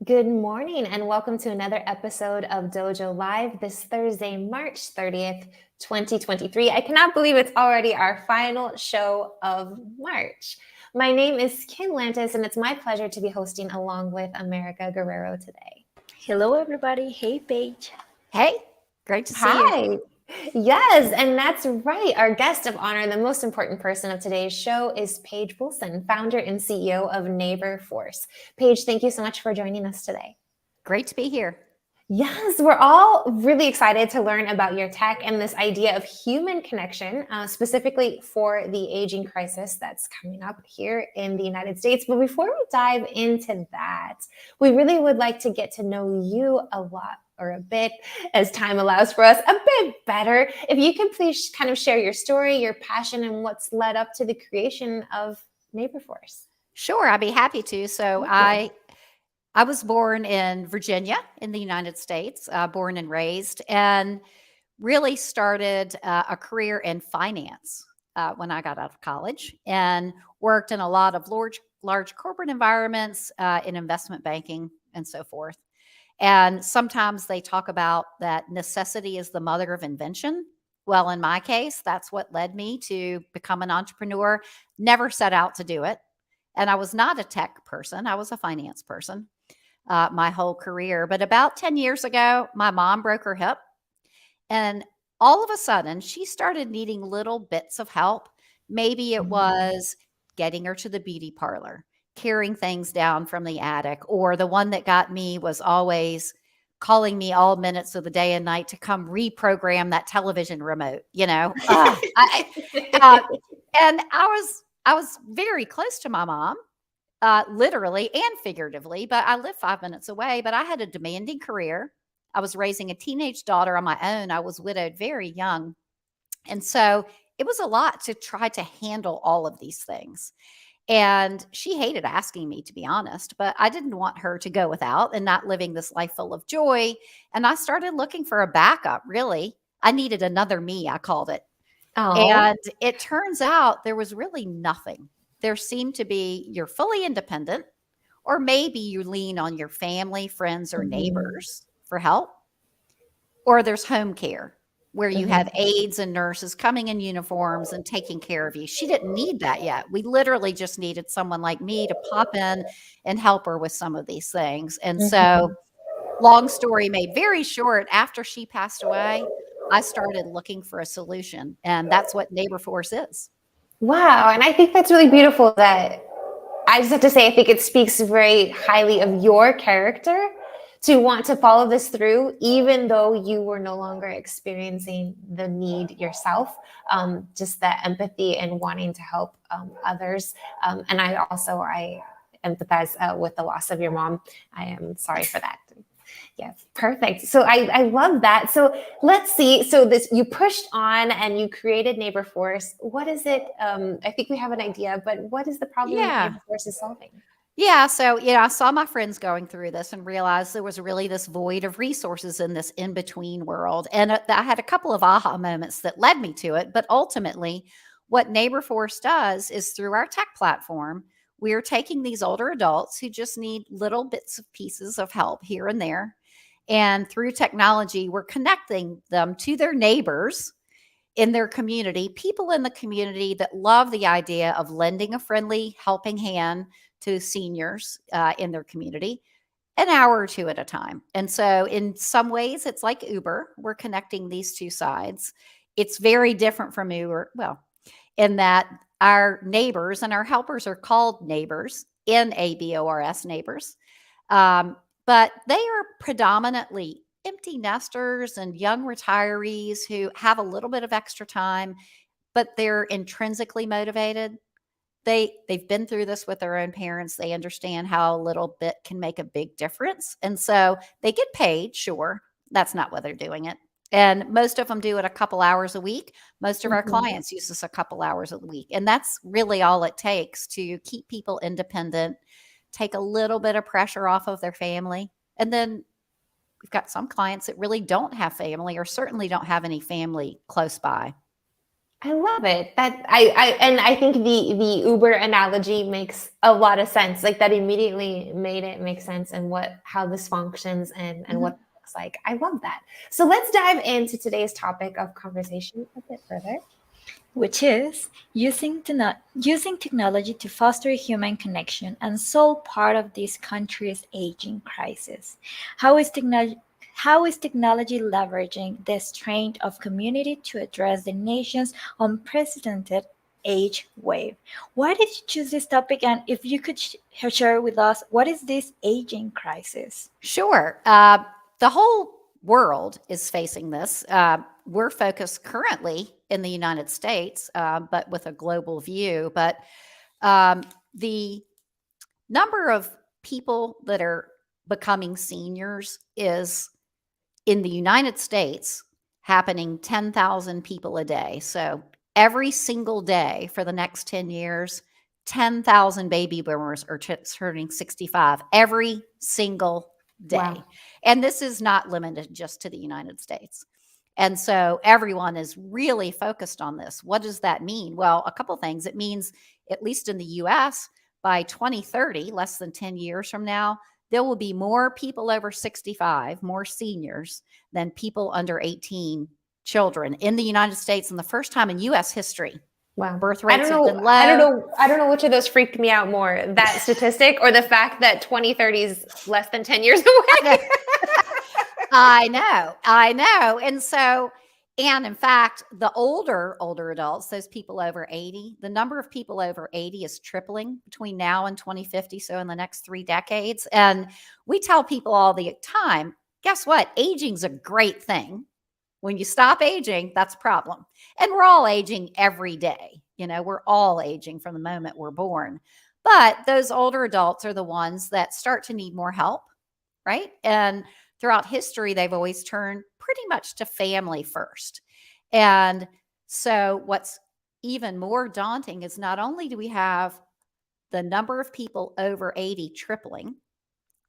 Good morning, and welcome to another episode of Dojo Live this Thursday, March 30th, 2023. I cannot believe it's already our final show of March. My name is Kim Lantis, and it's my pleasure to be hosting along with America Guerrero today. Hello, everybody. Hey, Paige. Hey, great to see you. Hi. Yes, and that's right. Our guest of honor, the most important person of today's show, is Paige Wilson, founder and CEO of Naborforce. Paige, thank you so much for joining us today. Great to be here. Yes, we're all really excited to learn about your tech and this idea of human connection, specifically for the aging crisis that's coming up here in the United States. But before we dive into that, we really would like to get to know you a lot, or a bit, as time allows for us, a bit better. If you can please kind of share your story, your passion, and what's led up to the creation of Naborforce. Sure, I'd be happy to. So I was born in Virginia in the United States, born and raised, and really started a career in finance when I got out of college, and worked in a lot of large corporate environments, in investment banking and so forth. And sometimes they talk about that necessity is the mother of invention. Well, in my case, that's what led me to become an entrepreneur. Never set out to do it. And I was not a tech person. I was a finance person my whole career. But about 10 years ago, my mom broke her hip. And all of a sudden, she started needing little bits of help. Maybe it was getting her to the beauty parlor, carrying things down from the attic, or the one that got me was always calling me all minutes of the day and night to come reprogram that television remote, and I was very close to my mom, literally and figuratively, but I lived 5 minutes away. But I had a demanding career. I was raising a teenage daughter on my own. I was widowed very young. And so it was a lot to try to handle all of these things. And she hated asking me, to be honest, but I didn't want her to go without and not living this life full of joy. And I started looking for a backup, really. I needed another me, I called it. Oh. And it turns out there was really nothing. There seemed to be you're fully independent, or maybe you lean on your family, friends, or neighbors for help, or there's home care, where you have aides and nurses coming in uniforms and taking care of you. She didn't need that yet. We literally just needed someone like me to pop in and help her with some of these things. And so, long story made very short, after she passed away, I started looking for a solution. And that's what Naborforce is. Wow. And I think that's really beautiful. That I just have to say, I think it speaks very highly of your character to want to follow this through, even though you were no longer experiencing the need yourself, just that empathy and wanting to help others. And I empathize with the loss of your mom. I am sorry for that. Yes, perfect. So I love that. So let's see. So you pushed on and you created Naborforce. What is it? I think we have an idea, but what is the problem that Naborforce is solving? Yeah. So, I saw my friends going through this and realized there was really this void of resources in this in-between world. And I had a couple of aha moments that led me to it. But ultimately, what Naborforce does is, through our tech platform, we are taking these older adults who just need little bits of pieces of help here and there. And through technology, we're connecting them to their neighbors in their community, people in the community that love the idea of lending a friendly helping hand to seniors in their community, an hour or two at a time. And so in some ways, it's like Uber. We're connecting these two sides. It's very different from Uber, in that our neighbors and our helpers are called neighbors, Nabors, neighbors. But they are predominantly empty nesters and young retirees who have a little bit of extra time, but they're intrinsically motivated. They've been through this with their own parents. They understand how a little bit can make a big difference. And so they get paid, sure. That's not why they're doing it. And most of them do it a couple hours a week. Most of our clients use this a couple hours a week. And that's really all it takes to keep people independent, take a little bit of pressure off of their family. And then we've got some clients that really don't have family, or certainly don't have any family close by. I love it. I think the Uber analogy makes a lot of sense. Like that immediately made it make sense and how this functions and what Mhm. it looks like. I love that. So let's dive into today's topic of conversation a bit further. Which is using technology to foster human connection and solve part of this country's aging crisis. How is technology? How is technology leveraging the strength of community to address the nation's unprecedented age wave? Why did you choose this topic? And if you could share with us, what is this aging crisis? Sure. The whole world is facing this. We're focused currently in the United States, but with a global view. But the number of people that are becoming seniors is in the United States happening 10,000 people a day. So every single day for the next 10 years, 10,000 baby boomers are turning 65 every single day. Wow. And this is not limited just to the United States. And so everyone is really focused on this. What does that mean? Well, a couple things. It means, at least in the US, by 2030, less than 10 years from now, there will be more people over 65, more seniors than people under 18 children in the United States, and the first time in US history. Wow. Birth I rates don't have know. been I don't low. know. I don't know which of those freaked me out more, that statistic or the fact that 2030 is less than 10 years away. I know. And in fact, the older adults, those people over 80, the number of people over 80 is tripling between now and 2050. So in the next 3 decades. And we tell people all the time, guess what? Aging's a great thing. When you stop aging, that's a problem. And we're all aging every day. We're all aging from the moment we're born. But those older adults are the ones that start to need more help, right? And throughout history, they've always turned pretty much to family first. And so what's even more daunting is not only do we have the number of people over 80 tripling,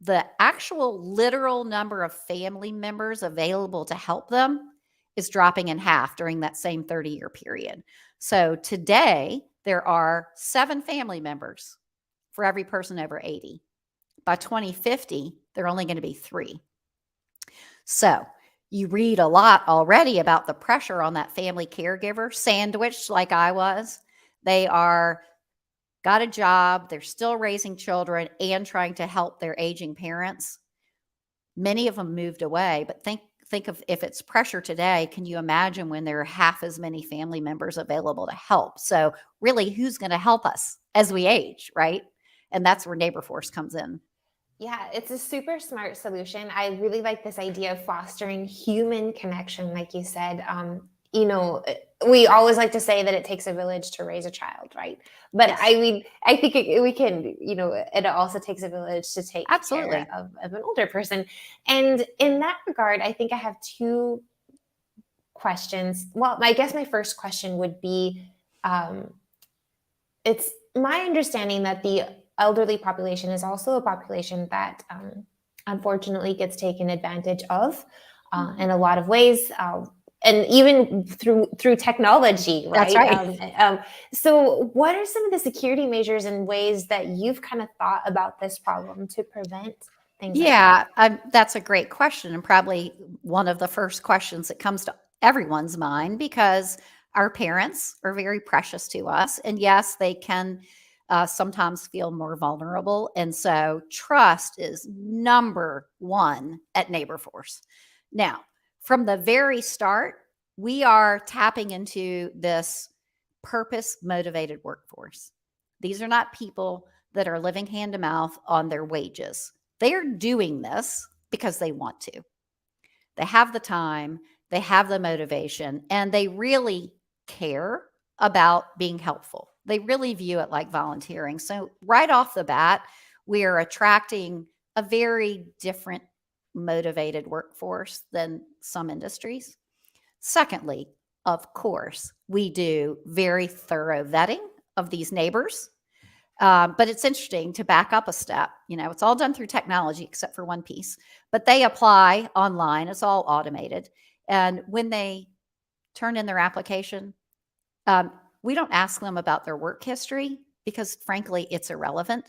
the actual literal number of family members available to help them is dropping in half during that same 30-year period. So today, there are 7 family members for every person over 80. By 2050, there are only going to be 3. So you read a lot already about the pressure on that family caregiver, sandwiched like I was. They are got a job, they're still raising children and trying to help their aging parents. Many of them moved away, but think of, if it's pressure today, can you imagine when there are half as many family members available to help? So really, who's going to help us as we age, right? And that's where Naborforce comes in. Yeah, it's a super smart solution. I really like this idea of fostering human connection, like you said. We always like to say that it takes a village to raise a child, right? But Yes. I mean, I think we can, it also takes a village to take Absolutely. care of an older person. And in that regard, I think I have 2 questions. Well, I guess my first question would be, um, it's my understanding that the elderly population is also a population that unfortunately gets taken advantage of in a lot of ways, and even through technology, That's right? right. So, what are some of the security measures and ways that you've kind of thought about this problem to prevent things like that? Yeah, that's a great question, and probably one of the first questions that comes to everyone's mind, because our parents are very precious to us. And yes, they can sometimes feel more vulnerable. And so trust is number one at Naborforce. Now, from the very start, we are tapping into this purpose motivated workforce. These are not people that are living hand to mouth on their wages. They're doing this because they want to. They have the time, they have the motivation, and they really care about being helpful. They really view it like volunteering. So, right off the bat, we are attracting a very different motivated workforce than some industries. Secondly, of course, we do very thorough vetting of these neighbors. But it's interesting to back up a step. It's all done through technology except for one piece, but they apply online. It's all automated. And when they turn in their application, We don't ask them about their work history because, frankly, it's irrelevant.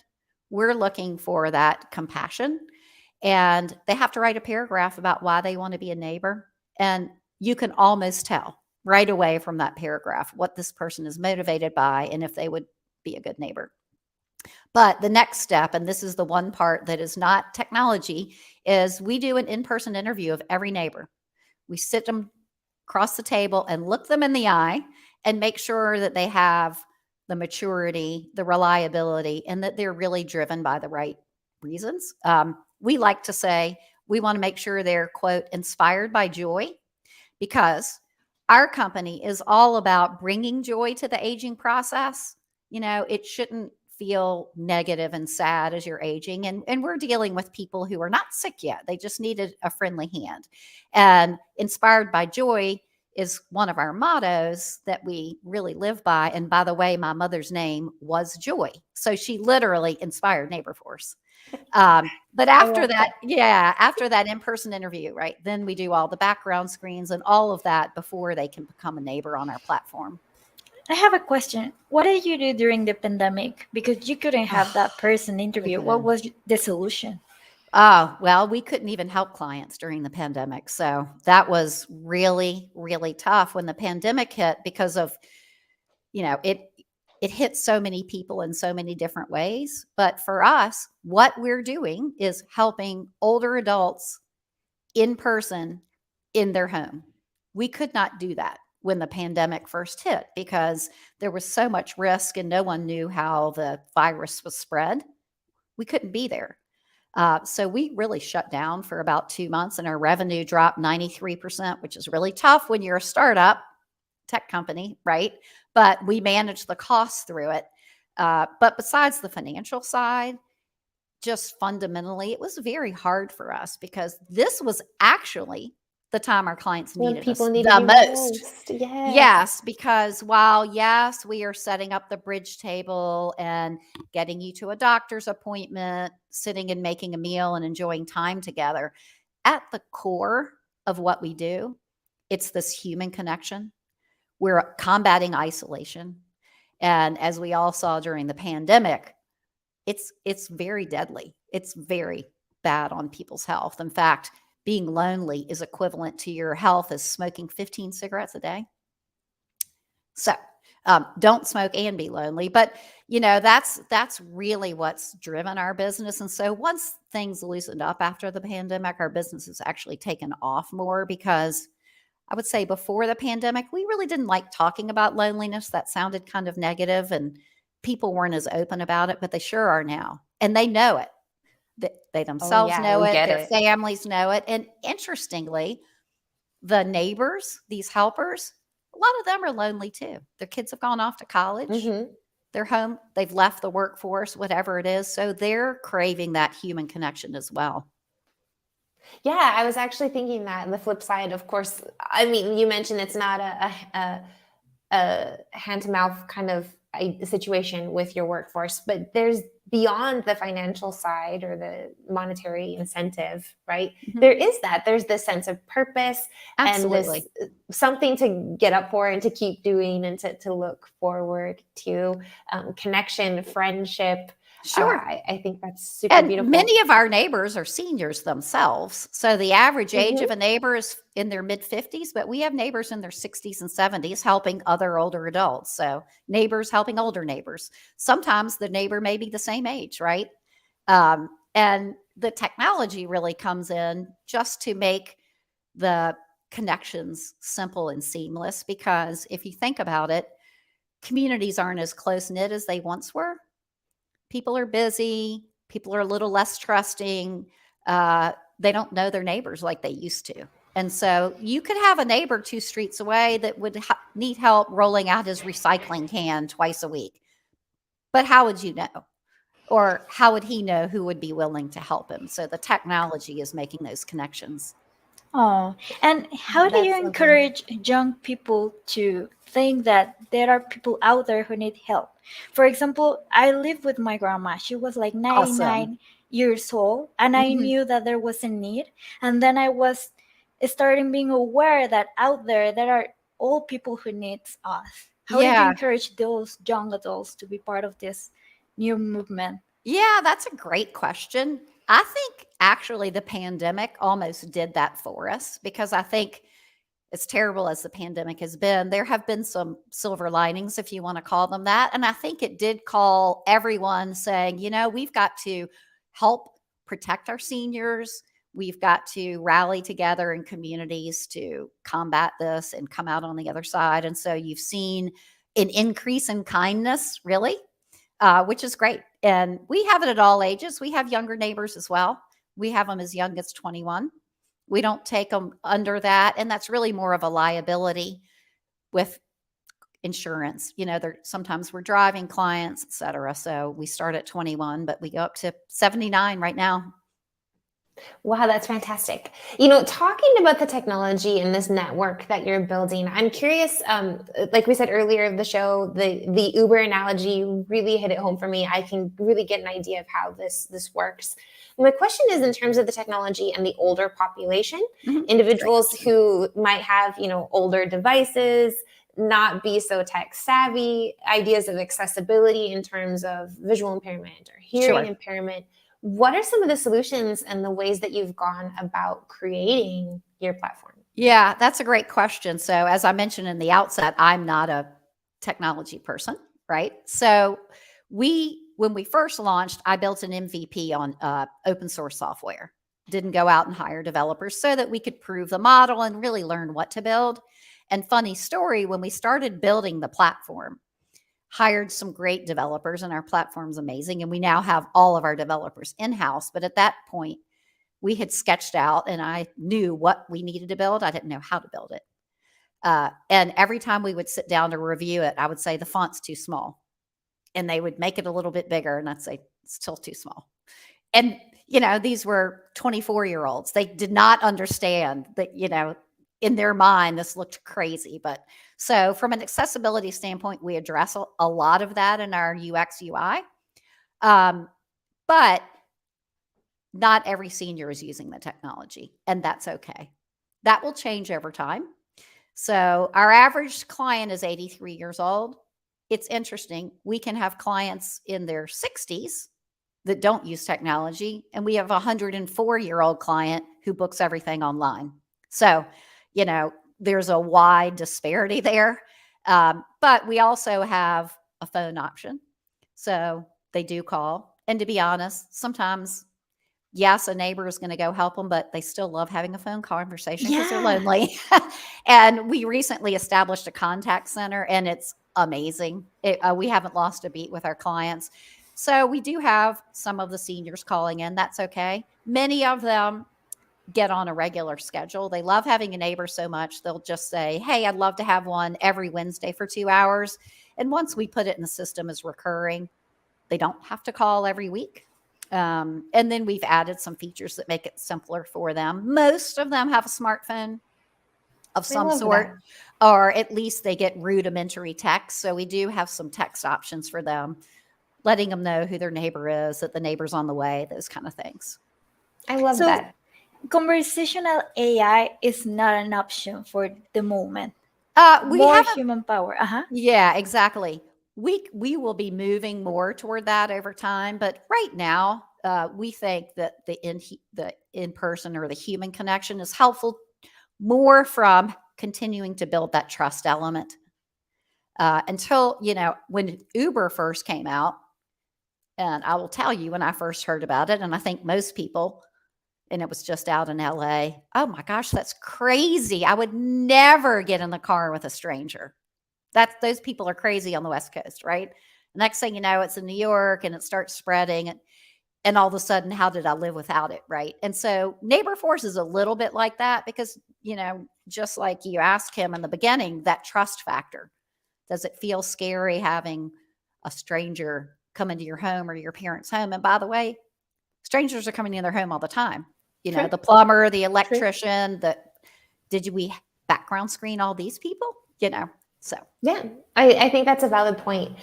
We're looking for that compassion, and they have to write a paragraph about why they want to be a neighbor. And you can almost tell right away from that paragraph what this person is motivated by and if they would be a good neighbor. But the next step, and this is the one part that is not technology, is we do an in-person interview of every neighbor. We sit them across the table and look them in the eye and make sure that they have the maturity, the reliability, and that they're really driven by the right reasons. We like to say we want to make sure they're, quote, inspired by joy, because our company is all about bringing joy to the aging process. It shouldn't feel negative and sad as you're aging. And we're dealing with people who are not sick yet. They just needed a friendly hand. And inspired by joy is one of our mottos that we really live by. And by the way, my mother's name was Joy. So she literally inspired Naborforce. But after that, after that in-person interview, right, then we do all the background screens and all of that before they can become a neighbor on our platform. I have a question. What did you do during the pandemic? Because you couldn't have that person interview. What was the solution? Oh, well, we couldn't even help clients during the pandemic. So that was really, really tough when the pandemic hit, because of, it hit so many people in so many different ways. But for us, what we're doing is helping older adults in person in their home. We could not do that when the pandemic first hit because there was so much risk and no one knew how the virus was spread. We couldn't be there. So we really shut down for about 2 months and our revenue dropped 93%, which is really tough when you're a startup tech company, right? But we managed the costs through it. But besides the financial side, just fundamentally, it was very hard for us because this was actually the time our clients needed us the most. Yes, because while, yes, we are setting up the bridge table and getting you to a doctor's appointment, sitting and making a meal and enjoying time together, at the core of what we do, it's this human connection. We're combating isolation. And as we all saw during the pandemic, it's very deadly. It's very bad on people's health. In fact, being lonely is equivalent to your health as smoking 15 cigarettes a day. So don't smoke and be lonely. But, that's really what's driven our business. And so once things loosened up after the pandemic, our business has actually taken off more because I would say before the pandemic, we really didn't like talking about loneliness. That sounded kind of negative and people weren't as open about it, but they sure are now. And they know it. They themselves know it. Their families know it. And interestingly, the neighbors, these helpers, a lot of them are lonely too. Their kids have gone off to college. Mm-hmm. They're home. They've left the workforce, whatever it is. So they're craving that human connection as well. Yeah, I was actually thinking that the flip side, of course, I mean, you mentioned it's not a hand-to-mouth kind of situation with your workforce, but there's beyond the financial side or the monetary incentive, right? Mm-hmm. There's this sense of purpose. Absolutely. And this something to get up for and to keep doing and to look forward to, connection, friendship. Sure. I think that's super beautiful. Many of our neighbors are seniors themselves. So the average age of a neighbor is in their mid-50s, but we have neighbors in their 60s and 70s helping other older adults. So neighbors helping older neighbors. Sometimes the neighbor may be the same age, right? And the technology really comes in just to make the connections simple and seamless, because if you think about it, communities aren't as close-knit as they once were. People are busy. People are a little less trusting. They don't know their neighbors like they used to. And so you could have a neighbor 2 streets away that would need help rolling out his recycling can twice a week. But how would you know? Or how would he know who would be willing to help him? So the technology is making those connections. Oh, and how do you encourage young people to think that there are people out there who need help? For example, I lived with my grandma. She was like 99 years old, and I knew that there was a need. And then I was starting being aware that out there are old people who needs us. How did you Yeah. encourage those young adults to be part of this new movement? Yeah, that's a great question. I think actually the pandemic almost did that for us, because I think, as terrible as the pandemic has been, there have been some silver linings, if you want to call them that. And I think it did call everyone saying, we've got to help protect our seniors. We've got to rally together in communities to combat this and come out on the other side. And so you've seen an increase in kindness, really, which is great. And we have it at all ages. We have younger neighbors as well. We have them as young as 21. We don't take them under that. And that's really more of a liability with insurance. Sometimes we're driving clients, et cetera. So we start at 21, but we go up to 79 right now. Wow, that's fantastic. Talking about the technology and this network that you're building, I'm curious, like we said earlier of the show, the Uber analogy really hit it home for me. I can really get an idea of how this works. My question is, in terms of the technology and the older population, individuals who might have, older devices, not be so tech savvy, ideas of accessibility in terms of visual impairment or hearing impairment. What are some of the solutions and the ways that you've gone about creating your platform? Yeah, that's a great question. So as I mentioned in the outset, I'm not a technology person, right? So when we first launched, I built an MVP on open source software. Didn't go out and hire developers so that we could prove the model and really learn what to build. And funny story, when we started building the platform, hired some great developers, and our platform's amazing. And we now have all of our developers in-house. But at that point, we had sketched out and I knew what we needed to build. I didn't know how to build it. And every time we would sit down to review it, I would say the font's too small. And they would make it a little bit bigger. And I'd say it's still too small. And, these were 24-year-olds. They did not understand that, in their mind, this looked crazy. But so from an accessibility standpoint, we address a lot of that in our UX UI. But not every senior is using the technology, and that's okay. That will change over time. So our average client is 83 years old. It's interesting. We can have clients in their 60s that don't use technology, and we have a 104-year-old client who books everything online. So, there's a wide disparity there. But we also have a phone option. So they do call. And to be honest, sometimes, yes, a neighbor is going to go help them, but they still love having a phone conversation because they're lonely. And we recently established a contact center, and it's amazing. We haven't lost a beat with our clients. So we do have some of the seniors calling in. That's okay. Many of them get on a regular schedule. They love having a neighbor so much. They'll just say, hey, I'd love to have one every Wednesday for 2 hours. And once we put it in the system as recurring, they don't have to call every week. And then we've added some features that make it simpler for them. Most of them have a smartphone of some sort, or at least they get rudimentary text. So we do have some text options for them, letting them know who their neighbor is, that the neighbor's on the way, those kind of things. I love that. Conversational AI is not an option for the moment. We have human power. Yeah, exactly. We will be moving more toward that over time, but right now, we think that the in-person or the human connection is helpful more from continuing to build that trust element. Until, when Uber first came out, and I will tell you, when I first heard about it, and I think most people, and it was just out in LA. Oh my gosh, that's crazy. I would never get in the car with a stranger. Those people are crazy on the West Coast, right? Next thing you know, it's in New York and it starts spreading. And all of a sudden, how did I live without it, right? And so Naborforce is a little bit like that because, just like you asked him in the beginning, that trust factor. Does it feel scary having a stranger come into your home or your parents' home? And by the way, strangers are coming in their home all the time. The plumber, the electrician, did we background screen all these people? So. Yeah, I think that's a valid point.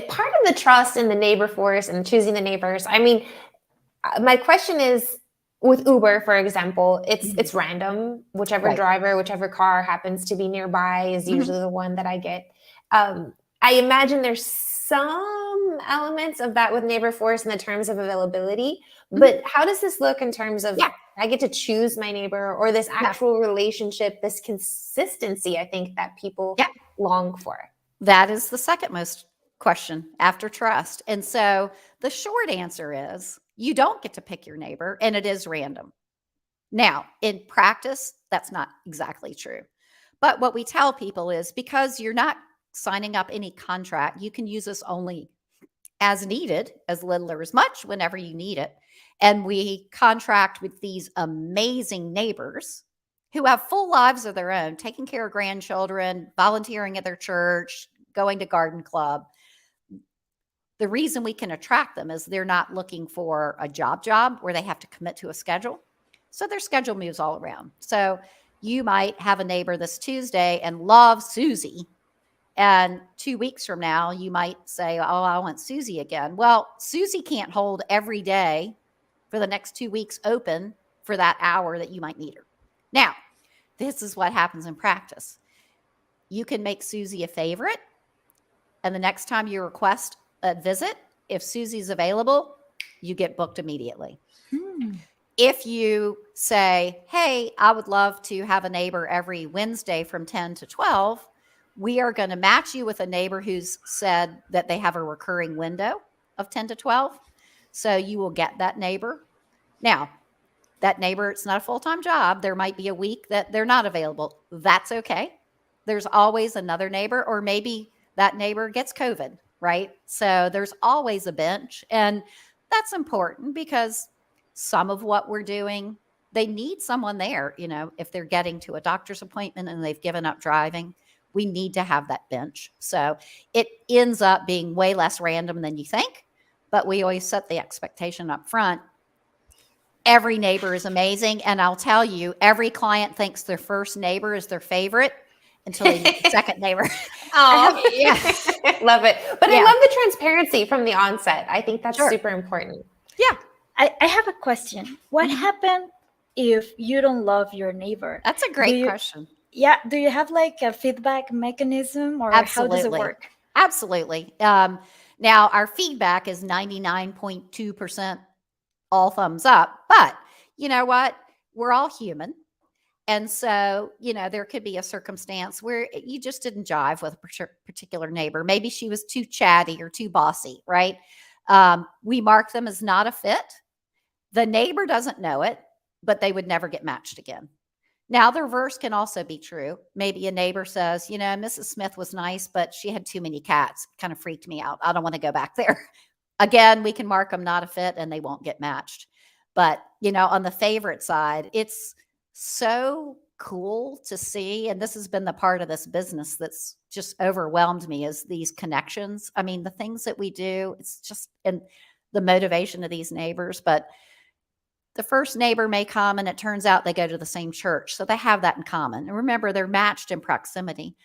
Part of the trust in the Naborforce and choosing the neighbors, I mean, my question is, with Uber, for example, Mhm. it's random. Whichever Right. driver, whichever car happens to be nearby is Mhm. usually the one that I get. I imagine there's some elements of that with Neighborforce in the terms of availability, Mhm. but how does this look in terms of Yeah. I get to choose my neighbor or this Yeah. actual relationship, this consistency I think that people Yeah. long for? That is the second most question after trust. And so the short answer is you don't get to pick your neighbor and it is random. Now, in practice, that's not exactly true. But what we tell people is because you're not signing up any contract, you can use this only as needed, as little or as much, whenever you need it. And we contract with these amazing neighbors who have full lives of their own, taking care of grandchildren, volunteering at their church, going to garden club. The reason we can attract them is they're not looking for a job where they have to commit to a schedule. So their schedule moves all around. So you might have a neighbor this Tuesday and love Susie. And 2 weeks from now, you might say, oh, I want Susie again. Well, Susie can't hold every day for the next 2 weeks open for that hour that you might need her. Now, this is what happens in practice. You can make Susie a favorite. And the next time you request a visit, if Susie's available, you get booked immediately. Hmm. If you say, hey, I would love to have a neighbor every Wednesday from 10 to 12, we are going to match you with a neighbor who's said that they have a recurring window of 10 to 12. So you will get that neighbor. Now, that neighbor, it's not a full-time job. There might be a week that they're not available. That's okay. There's always another neighbor, or maybe that neighbor gets COVID, right? So there's always a bench. And that's important because some of what we're doing, they need someone there. You know, if they're getting to a doctor's appointment and they've given up driving, we need to have that bench. So it ends up being way less random than you think, but we always set the expectation up front. Every neighbor is amazing. And I'll tell you, every client thinks their first neighbor is their favorite until they meet the second neighbor. Oh, Yeah. love it. But I Yeah. love the transparency from the onset. I think that's Sure. super important. Yeah. I have a question. What Mhm. happened if you don't love your neighbor? That's a Do great you, question. yeah, do you have like a feedback mechanism or how does it Absolutely. work? Absolutely. Now, our feedback is 99.2% all thumbs up. But you know what? We're all human. And so, you know, there could be a circumstance where you just didn't jive with a particular neighbor. Maybe she was too chatty or too bossy, right? We mark them as not a fit. The neighbor doesn't know it, but they would never get matched again. Now, the reverse can also be true. Maybe a neighbor says, you know, Mrs. Smith was nice, but she had too many cats. Kind of freaked me out. I don't want to go back there. Again, we can mark them not a fit and they won't get matched. But, you know, on the favorite side, it's so cool to see. And this has been the part of this business that's just overwhelmed me is these connections. I mean, the things that we do, it's just, and the motivation of these neighbors. But the first neighbor may come and it turns out they go to the same church. So they have that in common. And remember, they're matched in proximity.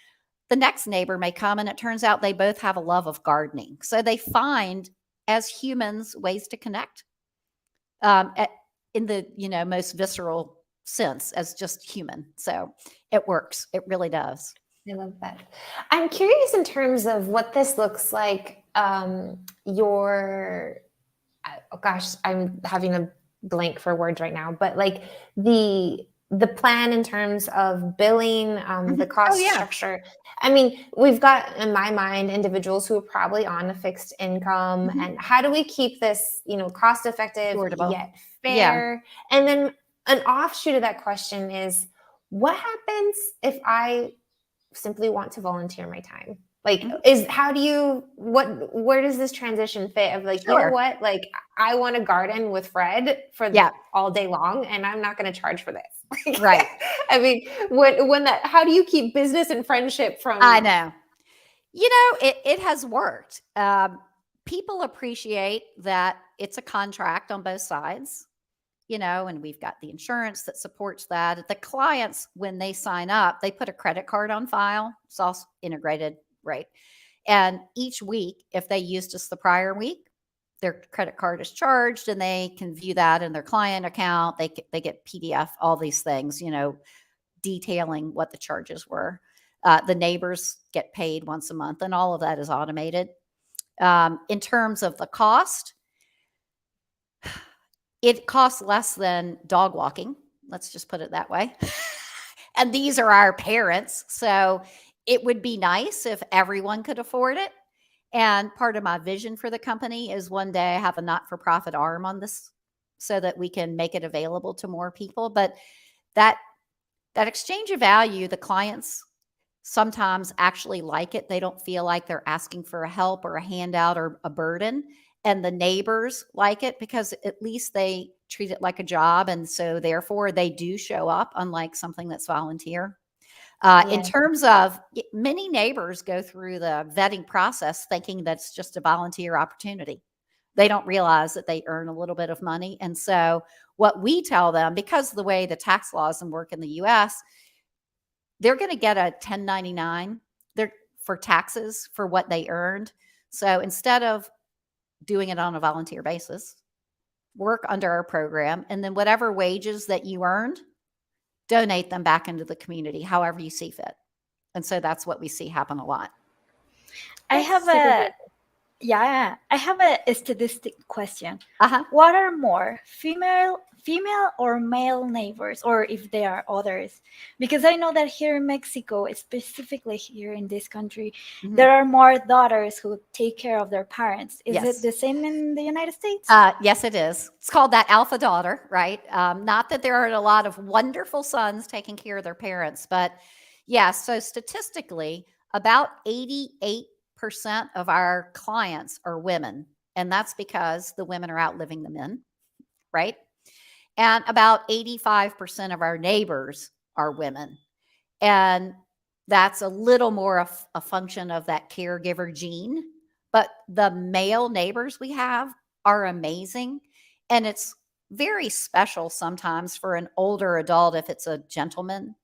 The next neighbor may come and it turns out they both have a love of gardening. So they find as humans ways to connect in the, you know, most visceral sense as just human. So it works. It really does. I love that. I'm curious in terms of what this looks like. Oh gosh, I'm having a blank for words right now, but like the plan in terms of billing, the Mhm. cost Oh, yeah. structure. I mean, we've got in my mind individuals who are probably on a fixed income, Mhm. and how do we keep this, you know, cost effective Affordable. yet Yeah. fair? And then an offshoot of that question is, what happens if I simply want to volunteer my time? Like, Mhm. where does this transition fit of like, you know Sure. what, like I want to garden with Fred for Yeah. all day long and I'm not going to charge for this. Right. I mean, how do you keep business and friendship I from, know. You know, it has worked. People appreciate that it's a contract on both sides, you know, and we've got the insurance that supports that. The clients, when they sign up, they put a credit card on file. It's all integrated, right? And each week, if they used us the prior week, their credit card is charged, and they can view that in their client account. They get PDF, all these things, detailing what the charges were. The neighbors get paid once a month, and all of that is automated. In terms of the cost, it costs less than dog walking. Let's just put it that way. And these are our parents. So it would be nice if everyone could afford it. And part of my vision for the company is one day I have a not-for-profit arm on this so that we can make it available to more people. But that exchange of value, the clients sometimes actually like it. They don't feel like they're asking for a help or a handout or a burden. And the neighbors like it because at least they treat it like a job. And so therefore they do show up, unlike something that's volunteer. In terms of many neighbors go through the vetting process thinking that's just a volunteer opportunity. They don't realize that they earn a little bit of money. And so what we tell them, because of the way the tax laws work in the US, they're going to get a 1099 for taxes for what they earned. So instead of doing it on a volunteer basis, work under our program, and then whatever wages that you earned, donate them back into the community, however you see fit. And so that's what we see happen a lot. I have a statistic question. Uh-huh. What are more, female or male neighbors, or if there are others? Because I know that here in Mexico, specifically here in this country, there are more daughters who take care of their parents. Is it the same in the United States? Yes, it is. It's called that alpha daughter, right? Not that there aren't a lot of wonderful sons taking care of their parents, but yeah, so statistically, about 88% of our clients are women. And that's because the women are outliving the men, right? And about 85% of our neighbors are women. And that's a little more a function of that caregiver gene. But the male neighbors we have are amazing. And it's very special sometimes for an older adult, if it's a gentleman.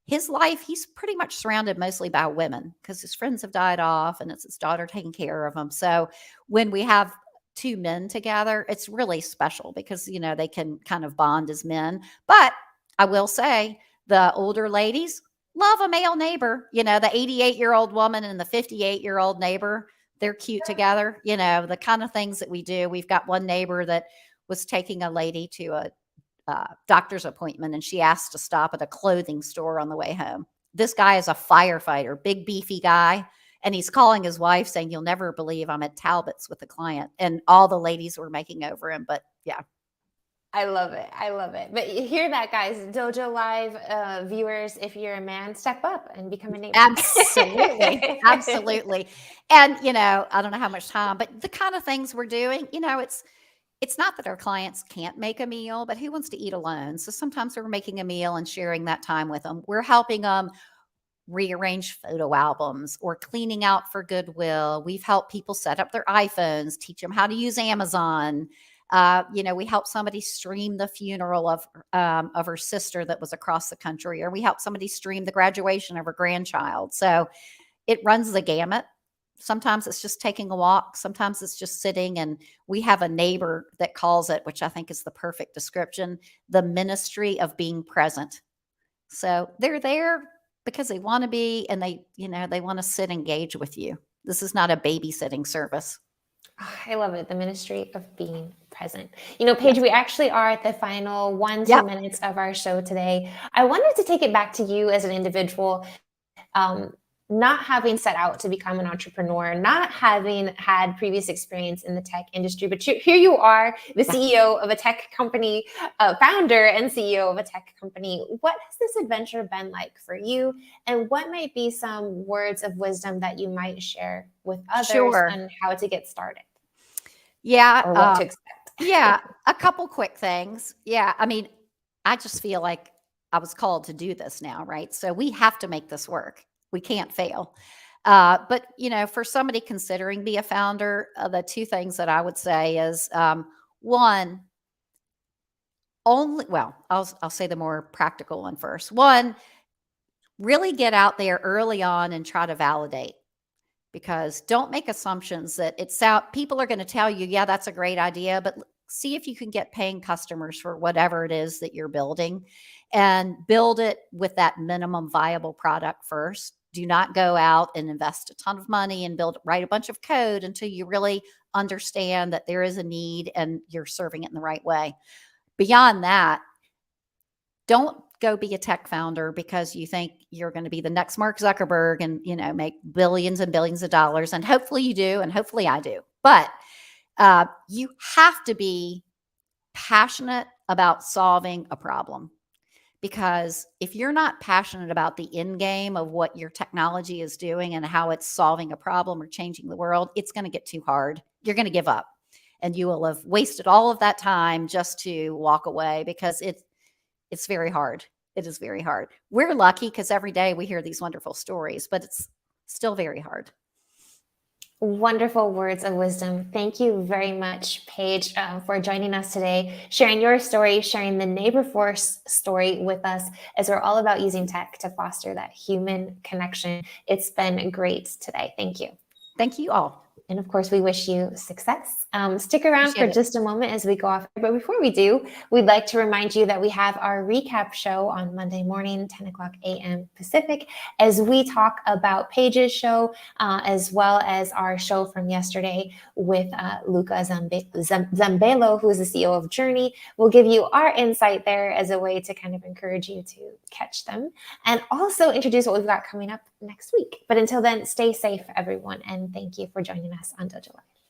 His life, he's pretty much surrounded mostly by women because his friends have died off and it's his daughter taking care of him. So when we have two men together, it's really special because, they can kind of bond as men. But I will say the older ladies love a male neighbor, the 88-year-old woman and the 58-year-old neighbor, they're cute together, the kind of things that we do. We've got one neighbor that was taking a lady to a doctor's appointment, and she asked to stop at a clothing store on the way home. This guy is a firefighter, big beefy guy. And he's calling his wife saying, "You'll never believe I'm at Talbot's with a client." And all the ladies were making over him. But yeah. I love it. I love it. But you hear that, guys. Dojo Live viewers, if you're a man, step up and become a neighbor. Absolutely. Absolutely. And, I don't know how much time, but the kind of things we're doing, it's not that our clients can't make a meal, but who wants to eat alone? So sometimes we're making a meal and sharing that time with them. We're helping them rearrange photo albums or cleaning out for Goodwill. We've helped people set up their iPhones, teach them how to use Amazon. We helped somebody stream the funeral of her sister that was across the country, or we helped somebody stream the graduation of her grandchild. So it runs the gamut. Sometimes it's just taking a walk. Sometimes it's just sitting. And we have a neighbor that calls it, which I think is the perfect description, the ministry of being present. So they're there because they want to be, and they want to sit and engage with you. This is not a babysitting service. Oh, I love it. The ministry of being present. Paige, we actually are at the final 1-2 minutes of our show today. I wanted to take it back to you as an individual, not having set out to become an entrepreneur, not having had previous experience in the tech industry, but here you are, the CEO of a tech company, founder and CEO of a tech company. What has this adventure been like for you? And what might be some words of wisdom that you might share with others on how to get started? Yeah. Or what to expect? Yeah. A couple quick things. Yeah. I mean, I just feel like I was called to do this now, right? So we have to make this work. We can't fail. But, for somebody considering be a founder, the two things that I would say is one, I'll say the more practical one first. One, really get out there early on and try to validate. because don't make assumptions that people are going to tell you, yeah, that's a great idea, but see if you can get paying customers for whatever it is that you're building, and build it with that minimum viable product first. Do not go out and invest a ton of money and write a bunch of code until you really understand that there is a need and you're serving it in the right way. Beyond that, don't go be a tech founder because you think you're going to be the next Mark Zuckerberg and, make billions and billions of dollars. And hopefully you do, and hopefully I do. But you have to be passionate about solving a problem. Because if you're not passionate about the end game of what your technology is doing and how it's solving a problem or changing the world, it's going to get too hard. You're going to give up, and you will have wasted all of that time just to walk away, because it's very hard. It is very hard. We're lucky because every day we hear these wonderful stories, but it's still very hard. Wonderful words of wisdom. Thank you very much, Paige, for joining us today, sharing your story, sharing the Naborforce story with us, as we're all about using tech to foster that human connection. It's been great today. Thank you. Thank you all. And of course, we wish you success. Stick around Appreciate it. just a moment as we go off. But before we do, we'd like to remind you that we have our recap show on Monday morning, 10 o'clock a.m. Pacific, as we talk about Paige's show, as well as our show from yesterday with Luca Zambello, who is the CEO of Journey. We'll give you our insight there as a way to kind of encourage you to catch them, and also introduce what we've got coming up next week. But until then, stay safe, everyone, and thank you for joining us on Dojo Live.